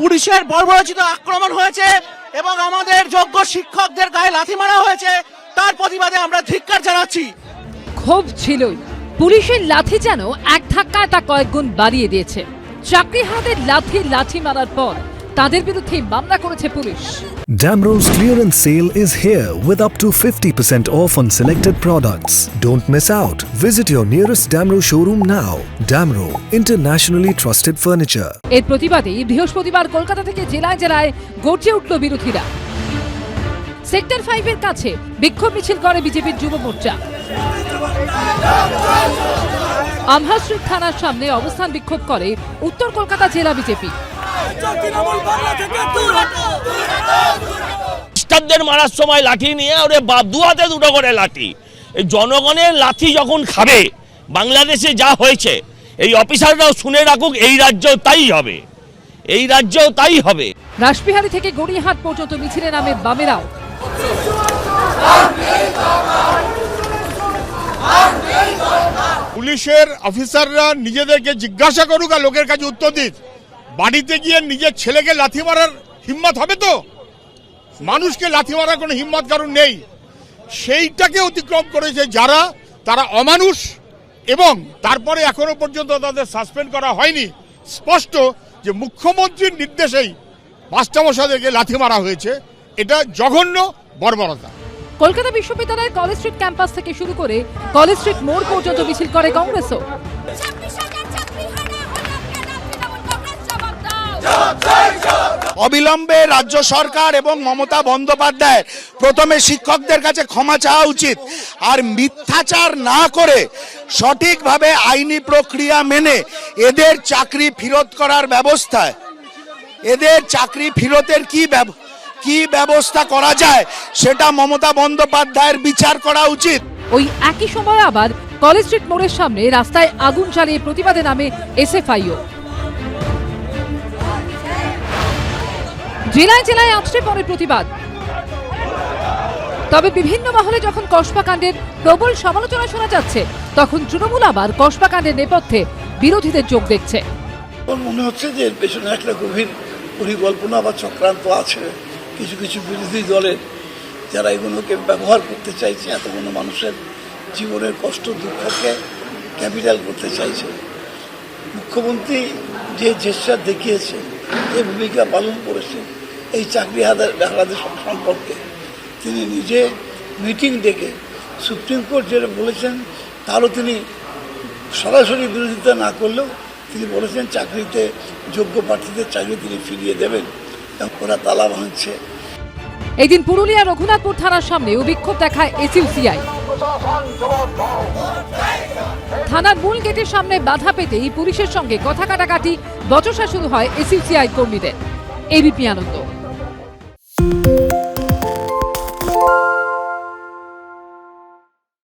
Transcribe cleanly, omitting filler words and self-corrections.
পুলিশের বর্বরোচিত আক্রমণ হয়েছে এবং আমাদের যোগ্য শিক্ষকদের গায়ে লাথি মারা হয়েছে, তার প্রতিবাদে আমরা ধিক্কার জানাচ্ছি। ক্ষোভ ছিলই, পুলিশের লাঠি যেন এক ধাক্কায় তা কয়েক গুণ বাড়িয়ে দিয়েছে। চাকরিহারাদের লাঠি মারার পর তাদের বিরুদ্ধে মামলা করেছে police. Damro's clearance sale is here with up to 50% off on selected products. Don't miss out. Visit your nearest Damro showroom now. Damro, internationally trusted furniture. এর প্রতিবাদে বৃহস্পতিবার কলকাতা থেকে জেলায় জেলায় গর্জে উঠল বিরোধীরা। সেক্টর 5 এর কাছে বিক্ষোভ মিছিল করে বিজেপির যুব মোর্চা। আমহা স্ট্রিট থানার সামনে অবস্থান বিক্ষোভ করে উত্তর কলকাতা জেলা বিজেপি। খ্রিস্টানদের মারার সময় লাঠি নিয়ে ওরে দু হাতে দুটো করে লাঠি। এই জনগণের লাঠি যখন খাবে, বাংলাদেশে যা হয়েছে, এই অফিসাররাও শুনে রাখুক, এই রাজ্যেও তাই হবে, এই রাজ্যেও তাই হবে। রাসবিহারী থেকে গড়িয়াহাট পর্যন্ত মিছিলে নামে বামেরাও। পুলিশের অফিসাররা নিজেদেরকে জিজ্ঞাসা করুক আর লোকের কাছে উত্তর দিক। বাড়িতে গিয়ে নিজের ছেলেকে লাথি মারার হিম্মত হবে তো? মানুষকে লাথি মারার কোনো হিম্মত কারণ নেই। সেইটাকে অতিক্রম করেছে যারা, তারা অমানুষ, এবং তারপরে এখনো পর্যন্ত তাদের সাসপেন্ড করা হয়নি। স্পষ্ট যে মুখ্যমন্ত্রীর নির্দেশেই মাস্টারমশাইদেরকে লাথি মারা হয়েছে। এটা জঘন্য বর্বরতা। কলকাতা বিশ্ববিদ্যালয়ের কলেজ স্ট্রিট ক্যাম্পাস থেকে শুরু করে কলেজ স্ট্রিট মোড় পর্যন্ত মিছিল করে কংগ্রেসও। অবিলম্বে রাজ্য সরকার এবং মমতা বন্দ্যোপাধ্যায় প্রথমে শিক্ষকদের কাছে ক্ষমা চাওয়া উচিত, আর মিথ্যাচার না করে সঠিকভাবে আইনি প্রক্রিয়া মেনে এদের চাকরি ফেরত করার ব্যবস্থায়, এদের চাকরি ফেরতের কি ব্যবস্থা করা যায় সেটা মমতা বন্দ্যোপাধ্যায়ের বিচার করা উচিত। ওই একই সময় আবার কলেজ স্ট্রিট মোড়ের সামনে রাস্তায় আগুন জ্বালিয়ে প্রতিবাদে নামে এসএফআইও। জেলায় জেলায় আছড়ে পড়ে প্রতিবাদ। তবে বিভিন্ন মহলে যখন কসবা কাণ্ডের প্রবল সমালোচনা শোনা যাচ্ছে, তখন তৃণমূল আবার কসবা কাণ্ডের নেপথ্যে বিরোধীদের যোগ দেখছে। মনে হচ্ছে যে এর পেছনে একটা গভীর পরিকল্পনা বা চক্রান্ত আছে কিছু কিছু বিরোধী দলের, যারা এগুলোকে ব্যবহার করতে চাইছে, এতগুলো মানুষের জীবনের কষ্ট দুঃখকে ক্যাপিটাল করতে চাইছে। মুখ্যমন্ত্রী যে জেস্চার দেখিয়েছে, যে ভূমিকা পালন করেছে এই চাকরি হারাদের সম্পর্কে, তিনি নিজে মিটিং ডেকে সুপ্রিম কোর্ট যেটা বলেছেন তারও তিনি সরাসরি বিরোধিতা না করলেও তিনি বলেছেন চাকরিতে যোগ্য প্রার্থীদের চাকরি তিনি ফিরিয়ে দেবেন। ওরা তালা ভাঙছে। এদিন পুরুলিয়া রঘুনাথপুর থানার সামনেও বিক্ষোভ দেখায় এসইউসিআই। থানার মূল গেটের সামনে বাধা পেতেই পুলিশের সঙ্গে কথা কাটাকাটি বচসা শুরু হয় এসইউসিআই কর্মীদের। এবিপি আনন্দ।